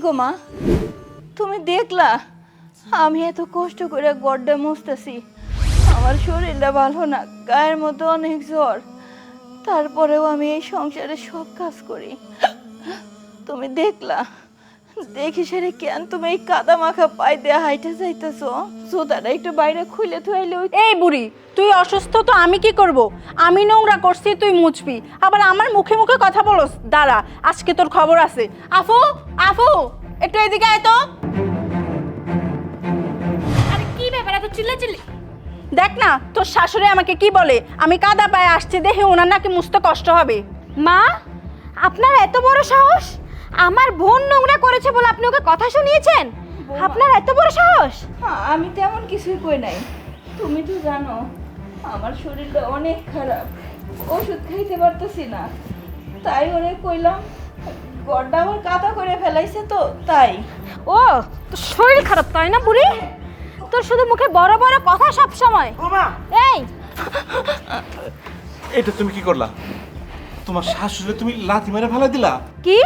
গো মা, তুমি দেখলা আমি এত কষ্ট করে গড্ডা মুছতেছি, আমার শরীরটা ভালো না, গায়ের মধ্যে অনেক জ্বর, তারপরেও আমি এই সংসারে সব কাজ করি। তুমি দেখলা, দেখি সেরে কেন তুমি এই কাদা মাখা পায়ে দিয়ে হাইটে যাইতেছো? জুতাটা একটু বাইরে খুলে থুইলে। এই বুড়ি, তুই অসুস্থ তো আমি কি করব? আমি নোংরা করছি, তুই মুছবি, আবার আমার মুখে মুখে কথা বলস। দাঁড়া, আজকে তোর খবর আছে। আফু, আফু, একটু এদিকে আয় তো। আরে কি ব্যাপার, এত চিল্লাচিল্লি? দেখ না তোর শাশুড়ি আমাকে কি বলে, আমি কাদা পায়ে আসছি দেখে ওনার নাকি মুছতে কষ্ট হবে। মা, আপনার এত বড় সাহস! আমার বোন নোংরা করেছে বলে আপনি ওকে কথা শুনিয়েছেন? আপনার এত বড় সাহস! আমি তেমন কিছুই কই নাই, তুমি তো জানো আমার শরীরটা অনেক খারাপ, ওষুধ খাইতে পারতেছি না, তাই অনেক কইলাম। গড্ডা আমার কাদা করে ফেলাইছে তো তাই। ও, তোর শরীর খারাপ তাই না বুড়ি? তোর শুধু মুখে বড় বড় কথা সব সময়। এই, এটা তুমি কি করলা? তোমার শাশুড়ি তুমি লাথি মেরে ফেলা দিলা? কি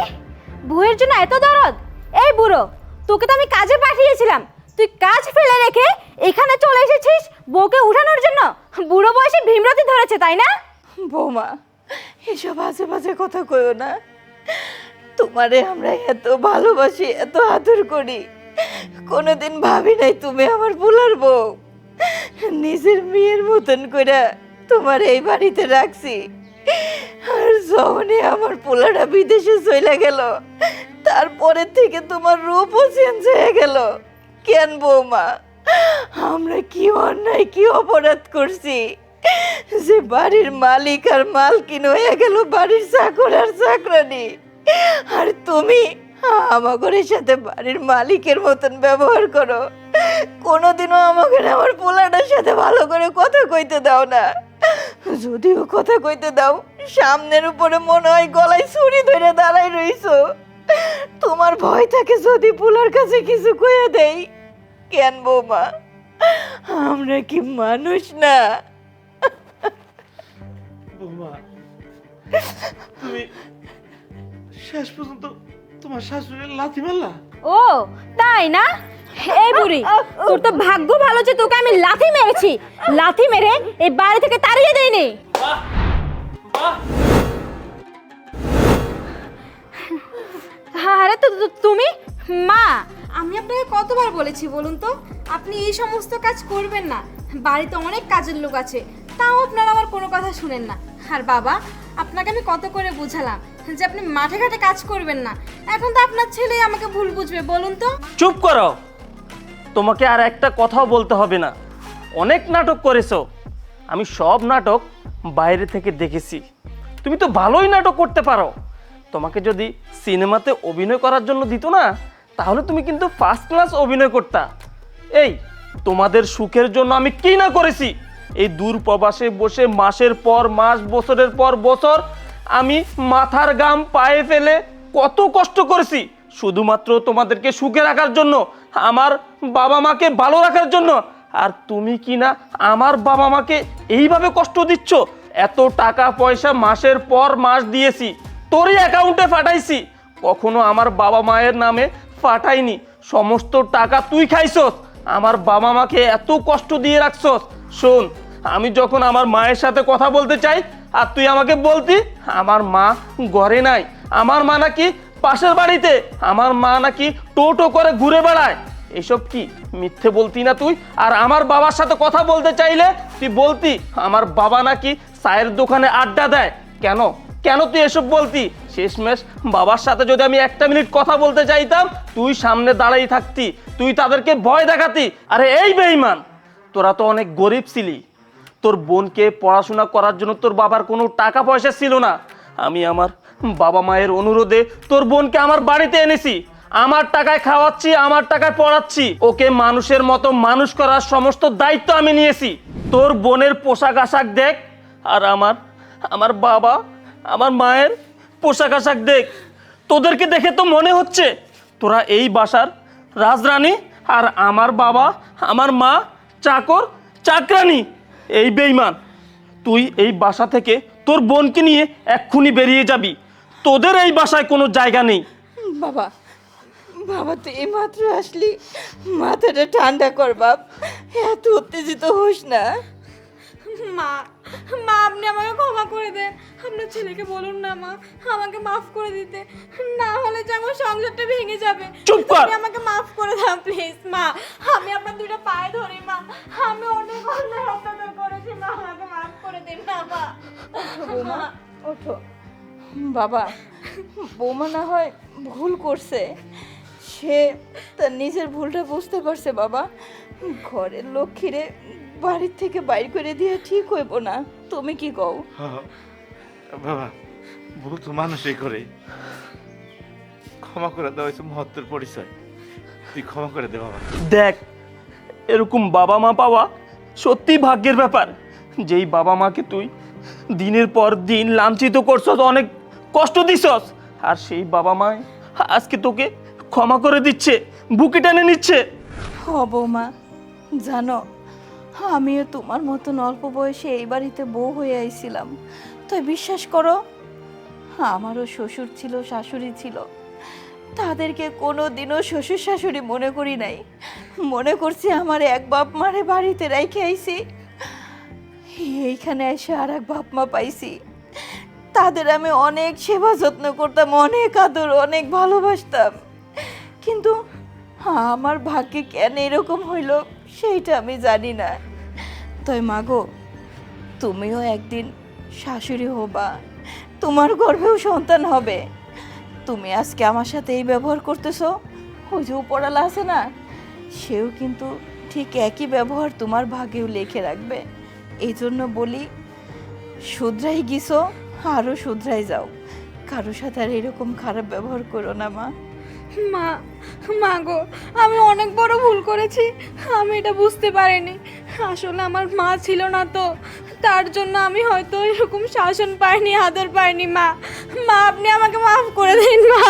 বউয়ের জন্য এত দরদ? এই বুড়ো, তোকে তো আমি কাজে পাঠিয়েছিলাম, তুই কাজ ফেলে রেখে এখানে চলে এসেছিস বউকে উঠানোর জন্য? বুড়ো বয়সে ভীমরতি ধরেছে তাই না? বৌমা, এসব আজে বাজে কথা কইও না, তোমারে আমরা এত ভালোবাসি, এত আদর করি, কোনোদিন ভাবি নাই তুমি আমার ভুলার বউ। নিজের মেয়ের মতন করে তোমার এই বাড়িতে রাখছি, আর যখনই আমার পোলাটা বিদেশে চলে গেল, তারপরের থেকে তোমার রূপও চেঞ্জ হয়ে গেল। কেন বৌমা, আমরা কি অন্যায় কি অপরাধ করছি যে বাড়ির মালিক আর মালকিন হয়ে গেল বাড়ির চাকর আর চাকরানি, আর তুমি আমাদের সাথে বাড়ির মালিকের মতন ব্যবহার করো? কোনোদিনও আমাকে আমার পোলাটার সাথে ভালো করে কথা কইতে দাও না, যদিও কথা কইতে দাও সামনের উপরে মনে হয় গলায় ছুরি ধরে দাঁড়াই রইছো। তোমার ভয় থাকে যদি পোলার কাছে কিছু কইয়া দেই। কেন বৌমা, আমরা কি মানুষ না? বৌমা, তুমি শেষ পর্যন্ত তোমার শাশুড়ি লাথি মারলা? ও তাই না? এই বুড়ি, তোর তো ভাগ্য ভালো যে তোকে আমি লাথি মেরেছি, লাথি মেরে এই বাড়ি থেকে তাড়িয়ে দেইনি। আরে তো তুমি মা, আমি আপনাকে কতবার বলেছি বলুন তো, আপনি এই সমস্ত কাজ করবেন না, বাড়িতে অনেক কাজের লোক আছে, তাও আপনারা আমার কোনো কথা শুনেন না। আর বাবা, আপনাকে আমি কত করে বুঝালাম যে আপনি মাঠে ঘাটে কাজ করবেন না, এখন তো আপনার ছেলে আমাকে ভুল বুঝবে বলুন তো। চুপ করো, তোমাকে আর একটা কথাও বলতে হবে না। অনেক নাটক করেছো, আমি সব নাটক বাইরে থেকে দেখেছি। তুমি তো ভালোই নাটক করতে পারো। তোমাকে যদি সিনেমাতে অভিনয় করার জন্য দিত না, তাহলে তুমি কিন্তু ফার্স্ট ক্লাস অভিনয় করতা। এই তোমাদের সুখের জন্য আমি কি না করেছি! এই দূর প্রবাসে বসে মাসের পর মাস, বছরের পর বছর আমি মাথার ঘাম পায়ে ফেলে কত কষ্ট করেছি, শুধুমাত্র তোমাদেরকে সুখে রাখার জন্য, আমার বাবা মাকে ভালো রাখার জন্য। আর তুমি কি না আমার বাবা মাকে এইভাবে কষ্ট দিচ্ছ? এত টাকা পয়সা মাসের পর মাস দিয়েছি, তোরই অ্যাকাউন্টে পাঠাইছি, কখনো আমার বাবা মায়ের নামে পাঠাইনি। সমস্ত টাকা তুই খাইছস, আমার বাবা মাকে এত কষ্ট দিয়ে রাখছস। শোন, আমি যখন আমার মায়ের সাথে কথা বলতে চাই, আর তুই আমাকে বলতি আমার মা ঘরে নাই, আমার মা নাকি পাশের বাড়িতে, আমার মা নাকি টোটো করে ঘুরে বেড়ায়। এসব কি মিথ্যে বলতি না তুই? আর আমার বাবার সাথে কথা বলতে চাইলে তুই বলতি আমার বাবা নাকি চায়ের দোকানে আড্ডা দেয়। কেন কেন তুই এসব বলতি? শেষমেশ বাবার সাথে যদি আমি একটা মিনিট কথা বলতে চাইতাম, তুই সামনে দাঁড়াই থাকতি, তুই তাদেরকে ভয় দেখাতি। আরে এই বেঈমান, তোরা তো অনেক গরিব ছিলি, তোর বোনকে পড়াশোনা করার জন্য তোর বাবার কোনো টাকা পয়সা ছিল না। আমি আমার বাবা মায়ের অনুরোধে তোর বোনকে আমার বাড়িতে এনেছি, আমার টাকায় খাওয়াচ্ছি, আমার টাকায় পড়াচ্ছি, ওকে মানুষের মতো মানুষ করার সমস্ত দায়িত্ব আমি নিয়েছি। তোর বোনের পোশাক আশাক দেখ, আর আমার বাবা আমার মায়ের পোশাক আশাক দেখ। তোদেরকে দেখে তো মনে হচ্ছে তোরা এই বাসার রাজরানী, আর আমার বাবা আমার মা চাকর চাকরানী। এই বেঈমান, তুই এই বাসা থেকে তোর বোনকে নিয়ে এক্ষুনি বেরিয়ে যাবি, তোদের এই বাসায় কোনো জায়গা নেই। বাবা, বাবা তুই এইমাত্র আসলি, মাথাটা ঠান্ডা কর বাপ, এত উত্তেজিত হোস না। মা মা আপনি আমাকে ক্ষমা করে দেন। আপনার ছেলেকে বলুন না মা আমাকে মাফ করে দিতে, না হলে যে আমার সংসারটা ভেঙে যাবে। চুপ কর। আপনি আমাকে মাফ করে দাও প্লিজ মা। আমি আপনার দুটো পায়ে ধরি মা, আমি অনেক অন্যায় অত্যাচার করেছি মা, আমাকে মাফ করে দিন না মা। বৌমা ওঠো। বাবা বৌমা না হয় ভুল করছে, সে তার নিজের ভুলটা বুঝতে পারছে বাবা। ঘরের লক্ষ্মীরে বাড়ির থেকে বাইর করে দিয়ে ঠিক হইব না, তুমি কি কও? বাবা ভুল তো মানুষই করে, ক্ষমা করে দেওয়া হয়েছে মহত্বের পরিচয়, তুই ক্ষমা করে দে বাবা। দেখ, এরকম বাবা মা পাওয়া সত্যি ভাগ্যের ব্যাপার। যেই বাবা মাকে তুই দিনের পর দিন লাঞ্ছিত করছস, অনেক কষ্ট দিছস, আর সেই বাবা মা আজকে তোকে ক্ষমা করে দিচ্ছে, বুকে টেনে নিচ্ছে। হ বৌমা, জানো আমিও তোমার মতন অল্প বয়সে এই বাড়িতে বউ হয়ে আইছিলাম, তাই বিশ্বাস করো আমারও শ্বশুর ছিল, শাশুড়ি ছিল, তাদেরকে কোনো দিনও শ্বশুর শাশুড়ি মনে করি নাই। মনে করছি আমার এক বাপ মারে বাড়িতে রেখে আইছি, এইখানে এসে আর এক বাপ মা পাইছি। তাদের আমি অনেক সেবা যত্ন করতাম, অনেক আদর, অনেক ভালোবাসতাম, কিন্তু আমার ভাগ্যে কেন এরকম হইল সেইটা আমি জানি না। তাই মাগো, তুমিও একদিন শাশুড়ি হবা, তোমার গর্ভেও সন্তান হবে। তুমি আজকে আমার সাথে এই ব্যবহার করতেছো, ওই যে উপরালা আছে না, সেও কিন্তু ঠিক একই ব্যবহার তোমার ভাগ্যেও লিখে রাখবে। এই জন্য বলি, শুধরাই গিয়েছো আরও শুধরাই যাও, কারো সাথে আর এরকম খারাপ ব্যবহার করো না মা। মা মা গো, আমি অনেক বড় ভুল করেছি, আমি এটা বুঝতে পারিনি। আসলে আমার মা ছিল না তো, তার জন্য আমি হয়তো এরকম শাসন পাইনি, আদর পাইনি। মা মা আপনি আমাকে মাফ করে দিন মা।